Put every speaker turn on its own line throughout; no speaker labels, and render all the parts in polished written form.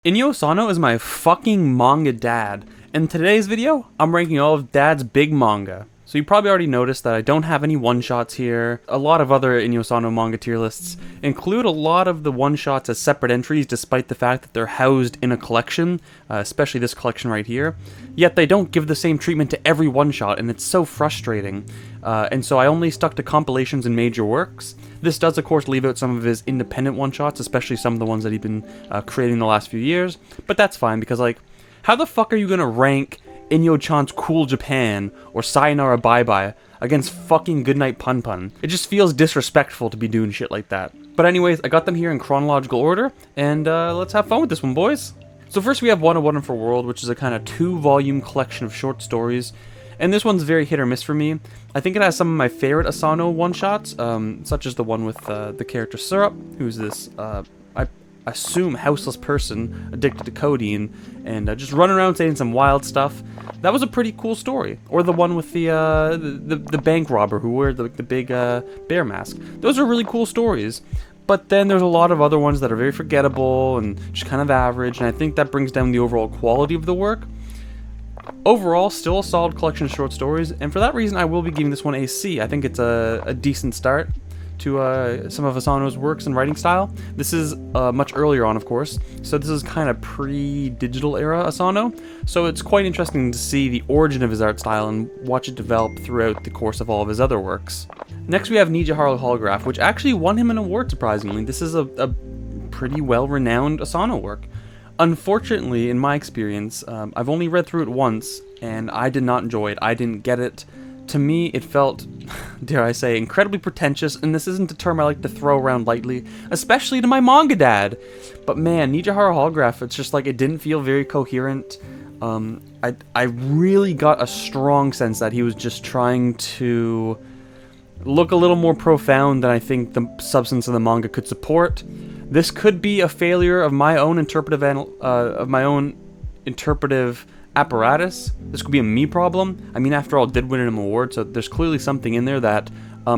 Inio Asano is my fucking manga dad. In today's video, I'm ranking all of Dad's big manga. So you probably already noticed that I don't have any one-shots here. A lot of other Inio Asano manga tier lists include a lot of the one-shots as separate entries despite the fact that they're housed in a collection, especially this collection right here. Yet they don't give the same treatment to every one-shot, and it's so frustrating. And so I only stuck to compilations and major works. This does, of course, leave out some of his independent one-shots, especially some of the ones that he's been creating the last few years. But that's fine, because, like, how the fuck are you gonna rank Inyo-chan's Cool Japan or Sayonara Bye Bye against fucking Goodnight Punpun? It just feels disrespectful to be doing shit like that. But anyways, I got them here in chronological order, and let's have fun with this one, boys. So first we have 101 for World, which is a kind of 2-volume collection of short stories. And this one's very hit or miss for me. I think it has some of my favorite Asano one-shots, such as the one with the character Syrup, who's this, I assume, houseless person addicted to codeine, and just running around saying some wild stuff. That was a pretty cool story. Or the one with the bank robber who wore the big bear mask. Those are really cool stories. But then there's a lot of other ones that are very forgettable and just kind of average, and I think that brings down the overall quality of the work. Overall, still a solid collection of short stories, and for that reason I will be giving this one a C. I think it's a decent start to some of Asano's works and writing style. This is much earlier on, of course, so this is kind of pre-digital era Asano, so it's quite interesting to see the origin of his art style and watch it develop throughout the course of all of his other works. Next we have Nijigahara Holograph, which actually won him an award, surprisingly. This is a pretty well-renowned Asano work. Unfortunately, in my experience, I've only read through it once, and I did not enjoy it. I didn't get it. To me, it felt, dare I say, incredibly pretentious, and this isn't a term I like to throw around lightly, especially to my manga dad. But man, Nijigahara Holograph, it's just like it didn't feel very coherent. I really got a strong sense that he was just trying to look a little more profound than I think the substance of the manga could support. This could be a failure of my own interpretive apparatus. This could be a me problem. I mean, after all, it did win an award, so there's clearly something in there that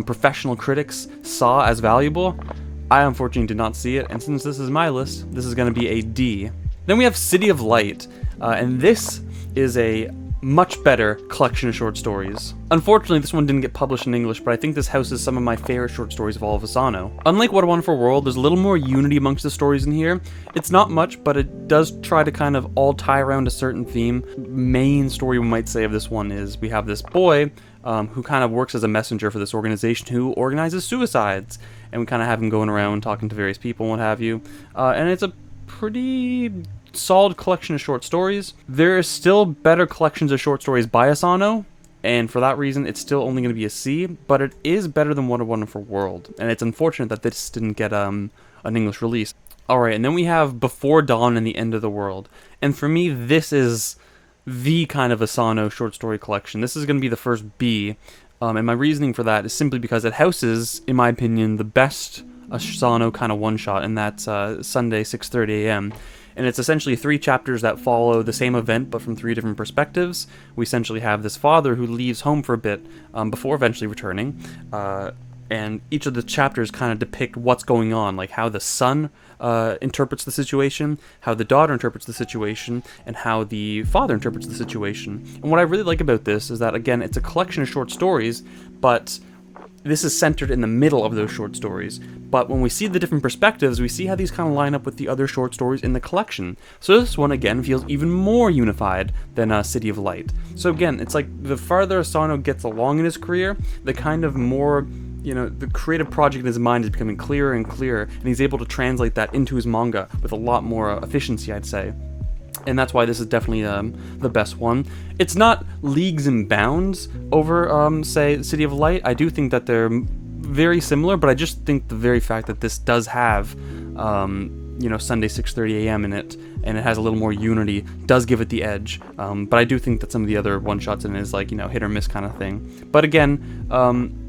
professional critics saw as valuable. I unfortunately did not see it, and since this is my list, this is going to be a D. Then we have City of Light, and this is a much better collection of short stories. Unfortunately, this one didn't get published in English, but I think this houses some of my favorite short stories of all of Asano. Unlike What a Wonderful World, there's a little more unity amongst the stories in here. It's not much, but it does try to kind of all tie around a certain theme. Main story, we might say, of this one is we have this boy who kind of works as a messenger for this organization who organizes suicides, and we kind of have him going around talking to various people and what have you. And it's a pretty solid collection of short stories. There are still better collections of short stories by Asano, and for that reason it's still only going to be a C, but it is better than What a Wonderful World, and it's unfortunate that this didn't get an English release. Alright, and then we have Before Dawn and the End of the World, and for me this is the kind of Asano short story collection. This is going to be the first B, and my reasoning for that is simply because it houses, in my opinion, the best Asano kind of one-shot, and that's Sunday 6:30 a.m. And it's essentially 3 chapters that follow the same event, but from 3 different perspectives. We essentially have this father who leaves home for a bit before eventually returning, and each of the chapters kind of depict what's going on, like how the son interprets the situation, how the daughter interprets the situation, and how the father interprets the situation. And what I really like about this is that, again, it's a collection of short stories, but this is centered in the middle of those short stories. But when we see the different perspectives, we see how these kind of line up with the other short stories in the collection. So this one, again, feels even more unified than City of Light. So again, it's like the farther Asano gets along in his career, the kind of more, you know, the creative project in his mind is becoming clearer and clearer, and he's able to translate that into his manga with a lot more efficiency, I'd say. And that's why this is definitely the best one. It's not leagues and bounds over, say, City of Light. I do think that they're very similar, but I just think the very fact that this does have, you know, Sunday 6:30 a.m. in it, and it has a little more unity, does give it the edge. But I do think that some of the other one-shots in it is like, you know, hit or miss kind of thing. But again,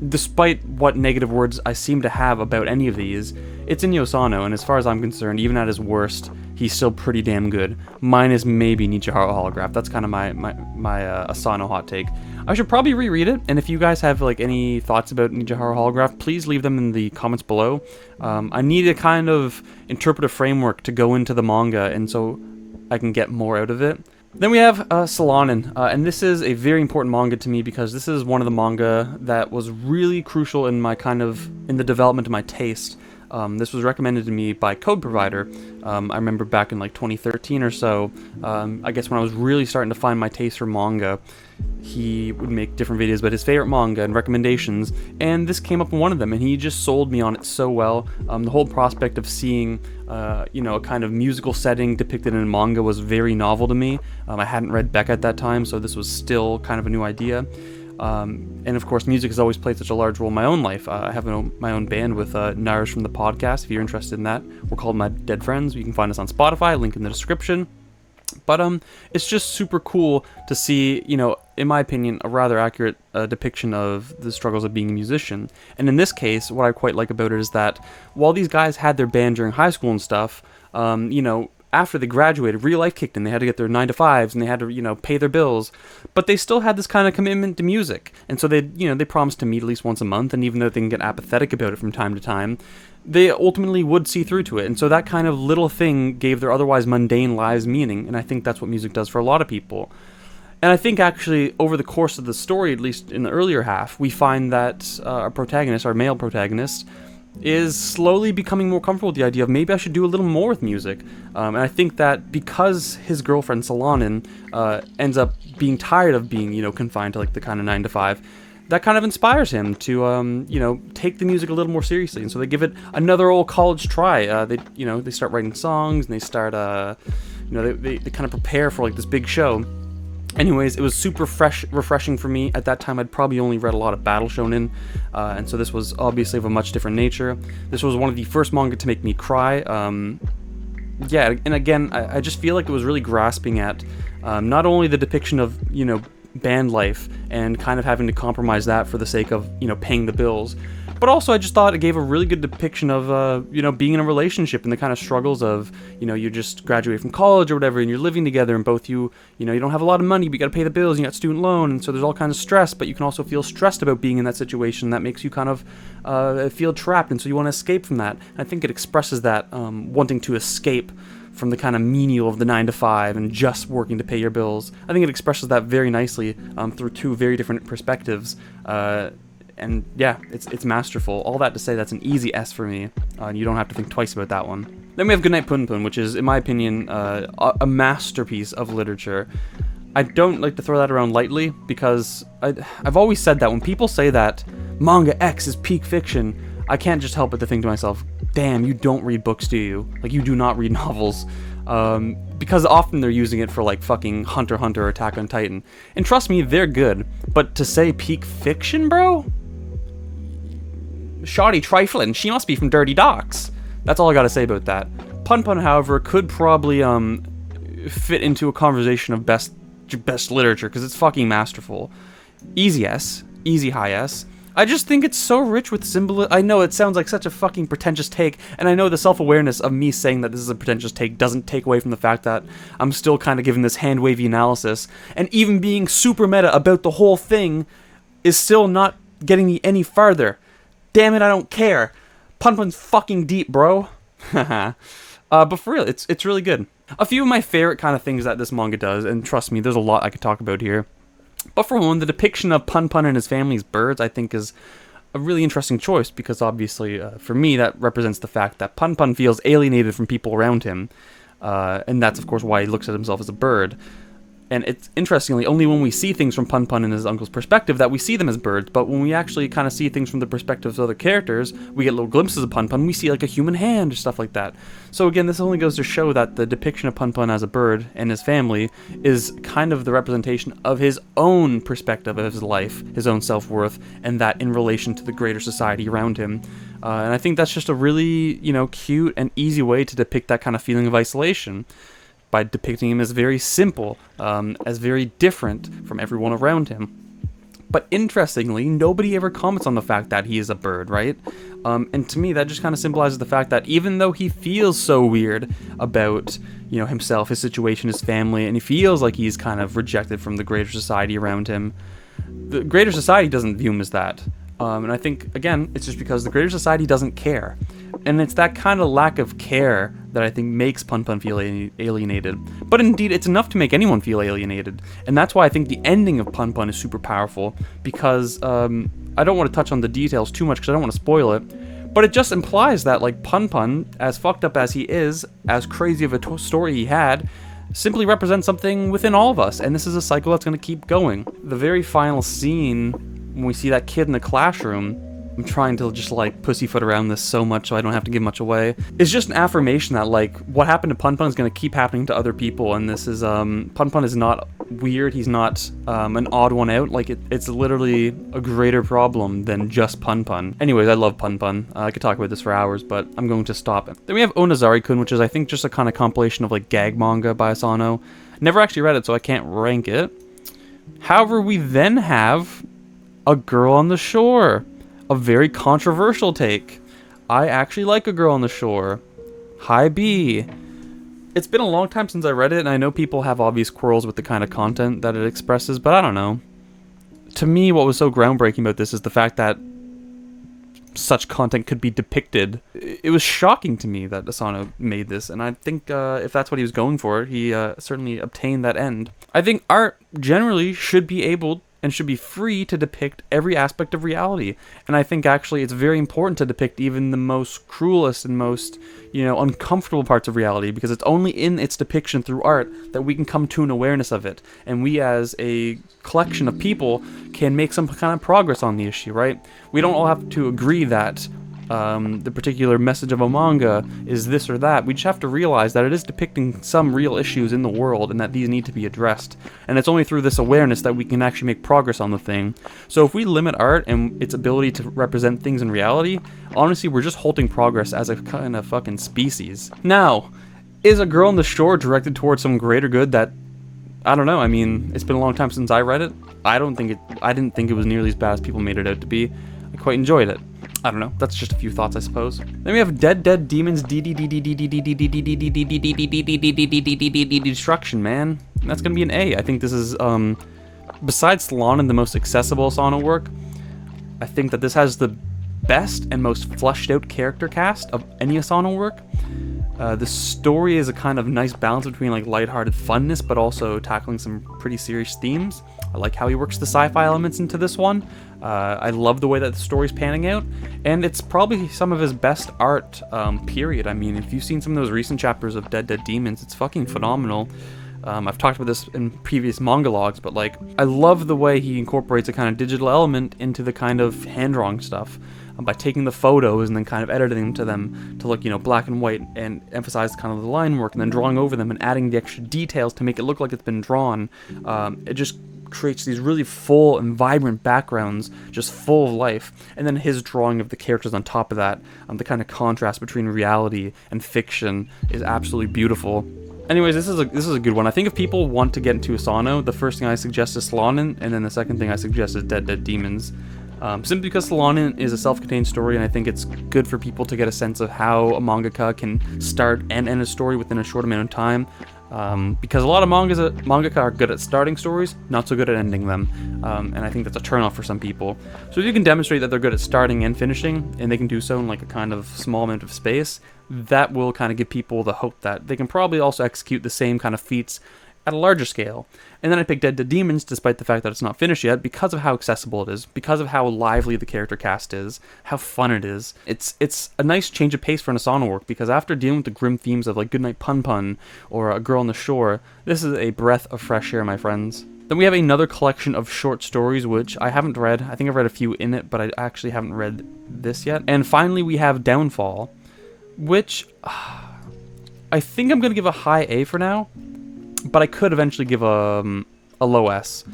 despite what negative words I seem to have about any of these, it's Inio Asano, and as far as I'm concerned, even at his worst, he's still pretty damn good. Minus maybe Nijigahara Holograph. That's kind of my Asano hot take. I should probably reread it, and if you guys have like any thoughts about Nijigahara Holograph, please leave them in the comments below. I need a kind of interpretive framework to go into the manga, and so I can get more out of it. Then we have Solanin, and this is a very important manga to me because this is one of the manga that was really crucial in my in the development of my taste. This was recommended to me by Code Provider. I remember back in like 2013 or so, I guess when I was really starting to find my taste for manga, he would make different videos about his favorite manga and recommendations, and this came up in one of them, and he just sold me on it so well. The whole prospect of seeing, you know, a kind of musical setting depicted in a manga was very novel to me. I hadn't read Beck at that time, so this was still kind of a new idea. And of course, music has always played such a large role in my own life. I have my own band with Nars from the podcast. If you're interested in that, we're called My Dead Friends. You can find us on Spotify, link in the description. But it's just super cool to see, you know, in my opinion, a rather accurate depiction of the struggles of being a musician. And in this case, what I quite like about it is that while these guys had their band during high school and stuff, you know, after they graduated, real life kicked in. They had to get their 9-to-5s, and they had to, you know, pay their bills. But they still had this kind of commitment to music. And so they, you know, they promised to meet at least once a month, and even though they can get apathetic about it from time to time, they ultimately would see through to it. And so that kind of little thing gave their otherwise mundane lives meaning, and I think that's what music does for a lot of people. And I think actually over the course of the story, at least in the earlier half, we find that our protagonist, our male protagonist, is slowly becoming more comfortable with the idea of maybe I should do a little more with music. And I think that because his girlfriend Solanin ends up being tired of being, you know, confined to like the kind of 9-to-5, that kind of inspires him to, you know, take the music a little more seriously. And so they give it another old college try. They start writing songs, and they start, you know, they kind of prepare for like this big show. Anyways, it was super refreshing for me. At that time, I'd probably only read a lot of battle shonen, and so this was obviously of a much different nature. This was one of the first manga to make me cry. Yeah, and again, I just feel like it was really grasping at not only the depiction of, you know, band life and kind of having to compromise that for the sake of, you know, paying the bills, but also I just thought it gave a really good depiction of, you know, being in a relationship and the kind of struggles of, you know, you just graduate from college or whatever, and you're living together, and both you know, you don't have a lot of money, but you got to pay the bills, and you got student loan, and so there's all kinds of stress, but you can also feel stressed about being in that situation. That makes you kind of feel trapped, and so you want to escape from that. And I think it expresses that wanting to escape from the kind of menial of the 9-to-5 and just working to pay your bills. I think it expresses that very nicely through two very different perspectives. And yeah, it's masterful. All that to say, that's an easy S for me. You don't have to think twice about that one. Then we have Goodnight Punpun, which is, in my opinion, a masterpiece of literature. I don't like to throw that around lightly, because I've always said that when people say that manga X is peak fiction, I can't just help but to think to myself, damn, you don't read books, do you? Like, you do not read novels. Because often they're using it for like fucking Hunter x Hunter or Attack on Titan. And trust me, they're good. But to say peak fiction, bro? Shoddy trifling, she must be from Dirty Docks. That's all I gotta say about that. Punpun, however, could probably fit into a conversation of best literature, because it's fucking masterful. Easy S, easy high S. I just think it's so rich with symbol. I know it sounds like such a fucking pretentious take, and I know the self-awareness of me saying that this is a pretentious take doesn't take away from the fact that I'm still kind of giving this hand-wavy analysis, and even being super meta about the whole thing is still not getting me any farther. Damn it, I don't care. Punpun's fucking deep, bro. But for real, it's really good. A few of my favorite kind of things that this manga does, and trust me, there's a lot I could talk about here. But for one, the depiction of Punpun and his family's birds, I think, is a really interesting choice, because obviously, for me, that represents the fact that Punpun feels alienated from people around him. And that's, of course, why he looks at himself as a bird. And it's interestingly only when we see things from Punpun and his uncle's perspective that we see them as birds, but when we actually kind of see things from the perspectives of other characters, we get little glimpses of Punpun, we see like a human hand or stuff like that. So again, this only goes to show that the depiction of Punpun as a bird and his family is kind of the representation of his own perspective of his life, his own self-worth, and that in relation to the greater society around him. And I think that's just a really, you know, cute and easy way to depict that kind of feeling of isolation, by depicting him as very simple, as very different from everyone around him. But interestingly, nobody ever comments on the fact that he is a bird, right? And to me, that just kind of symbolizes the fact that even though he feels so weird about, you know, himself, his situation, his family, and he feels like he's kind of rejected from the greater society around him, the greater society doesn't view him as that. And I think, again, it's just because the greater society doesn't care. And it's that kind of lack of care that I think makes Punpun feel alienated. But indeed, it's enough to make anyone feel alienated. And that's why I think the ending of Punpun is super powerful, because I don't want to touch on the details too much because I don't want to spoil it. But it just implies that, like, Punpun, as fucked up as he is, as crazy of a story he had, simply represents something within all of us. And this is a cycle that's going to keep going. The very final scene, when we see that kid in the classroom, I'm trying to just, like, pussyfoot around this so much so I don't have to give much away. It's just an affirmation that, like, what happened to Punpun is going to keep happening to other people, and this is, Punpun is not weird, he's not, an odd one out, like, it's literally a greater problem than just Punpun. Anyways, I love Punpun. I could talk about this for hours, but I'm going to stop. Then we have Onozari-kun, which is, I think, just a kind of compilation of, like, gag manga by Asano. Never actually read it, so I can't rank it. However, we then have A Girl on the Shore. A very controversial take. I actually like A Girl on the Shore. Hi B. It's been a long time since I read it, and I know people have obvious quarrels with the kind of content that it expresses, but I don't know. To me, what was so groundbreaking about this is the fact that such content could be depicted. It was shocking to me that Asano made this, and I think if that's what he was going for, he certainly obtained that end. I think art generally should be able and should be free to depict every aspect of reality. And I think actually it's very important to depict even the most cruelest and most, you know, uncomfortable parts of reality, because it's only in its depiction through art that we can come to an awareness of it. And we as a collection of people can make some kind of progress on the issue, right? We don't all have to agree that the particular message of a manga is this or that. We just have to realize that it is depicting some real issues in the world and that these need to be addressed. And it's only through this awareness that we can actually make progress on the thing. So if we limit art and its ability to represent things in reality, honestly, we're just halting progress as a kind of fucking species. Now, is A Girl on the Shore directed towards some greater good that, I don't know, I mean, it's been a long time since I read it. I didn't think it was nearly as bad as people made it out to be. I quite enjoyed it. I don't know, that's just a few thoughts, I suppose. Then we have DeDeDeDeDestruction, man. That's gonna be an A. I think this is, besides Solanin, the most accessible Asano work. I think that this has the best and most fleshed out character cast of any Asano work. The story is a kind of nice balance between, like, lighthearted funness, but also tackling some pretty serious themes. I like how he works the sci-fi elements into this one. I love the way that the story's panning out, and it's probably some of his best art, period. I mean, if you've seen some of those recent chapters of Dead Demons, it's fucking phenomenal. I've talked about this in previous manga logs, but, like, I love the way he incorporates a kind of digital element into the kind of hand-drawing stuff. By taking the photos and then kind of editing them to look, you know, black and white, and emphasize kind of the line work, and then drawing over them and adding the extra details to make it look like it's been drawn. It just creates these really full and vibrant backgrounds, just full of life. And then his drawing of the characters on top of that, the kind of contrast between reality and fiction is absolutely beautiful. Anyways, this is a good one. I think if people want to get into Asano, the first thing I suggest is Solanin, and then the second thing I suggest is Dead Demons. Simply because Solanin is a self-contained story, and I think it's good for people to get a sense of how a mangaka can start and end a story within a short amount of time. Because a lot of mangaka are good at starting stories, not so good at ending them. And I think that's a turnoff for some people. So if you can demonstrate that they're good at starting and finishing, and they can do so in, like, a kind of small amount of space, that will kind of give people the hope that they can probably also execute the same kind of feats at a larger scale. And then I picked DeDeDeDeDemons, despite the fact that it's not finished yet, because of how accessible it is, because of how lively the character cast is, how fun it is. It's a nice change of pace for an Asano work, because after dealing with the grim themes of, like, Goodnight Punpun or A Girl on the Shore, this is a breath of fresh air, my friends. Then we have another collection of short stories, which I haven't read. I think I've read a few in it, but I actually haven't read this yet. And finally, we have Downfall, which I think I'm going to give a high A for now, but I could eventually give a low S.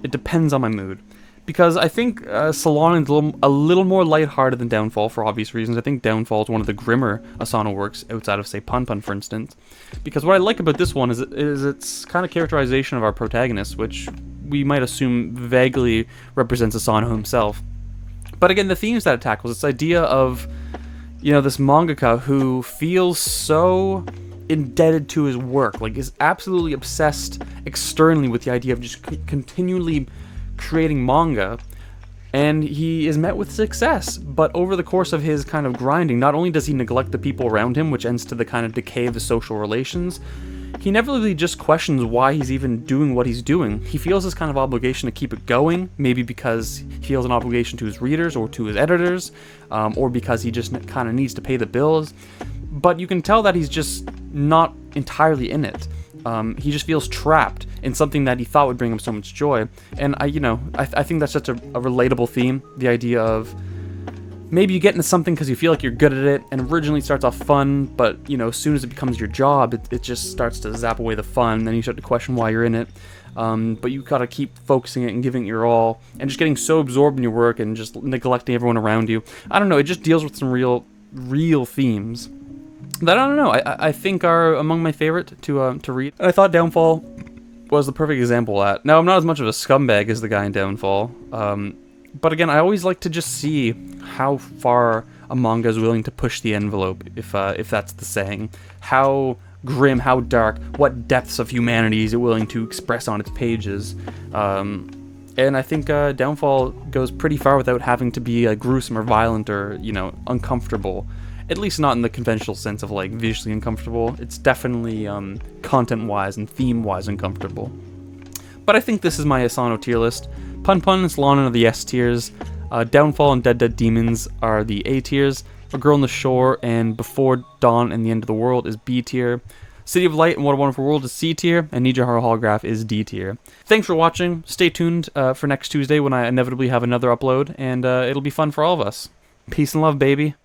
It depends on my mood. Because I think Solanin's a little more lighthearted than Downfall for obvious reasons. I think Downfall is one of the grimmer Asano works, outside of, say, Punpun, for instance. Because what I like about this one is its kind of characterization of our protagonist, which we might assume vaguely represents Asano himself. But again, the themes that it tackles, this idea of, this mangaka who feels so indebted to his work, like is absolutely obsessed externally with the idea of just continually creating manga, and he is met with success, but over the course of his kind of grinding, not only does he neglect the people around him, which ends to the kind of decay of the social relations, he never really just questions why he's even doing what he's doing. He feels this kind of obligation to keep it going, maybe because he feels an obligation to his readers or to his editors, or because he just kind of needs to pay the bills. But you can tell that he's just not entirely in it. He just feels trapped in something that he thought would bring him so much joy. And I think that's such a relatable theme, the idea of maybe you get into something because you feel like you're good at it, and originally it starts off fun, but, as soon as it becomes your job, it just starts to zap away the fun, and then you start to question why you're in it. But you gotta keep focusing it and giving it your all, and just getting so absorbed in your work and just neglecting everyone around you. I don't know, it just deals with some real themes that, I don't know, I think are among my favorite to read. And I thought Downfall was the perfect example of that. Now, I'm not as much of a scumbag as the guy in Downfall, but again, I always like to just see how far a manga is willing to push the envelope, if that's the saying. How grim, how dark, what depths of humanity is it willing to express on its pages. And I think Downfall goes pretty far without having to be gruesome or violent or, uncomfortable. At least not in the conventional sense of, visually uncomfortable. It's definitely content-wise and theme-wise uncomfortable. But I think this is my Asano tier list. Punpun and Solanin are the S tiers. Downfall and Dead Dead Demons are the A tiers. A Girl on the Shore and Before Dawn and the End of the World is B tier. City of Light and What a Wonderful World is C tier. And Nijigahara Holograph is D tier. Thanks for watching. Stay tuned for next Tuesday when I inevitably have another upload. And it'll be fun for all of us. Peace and love, baby.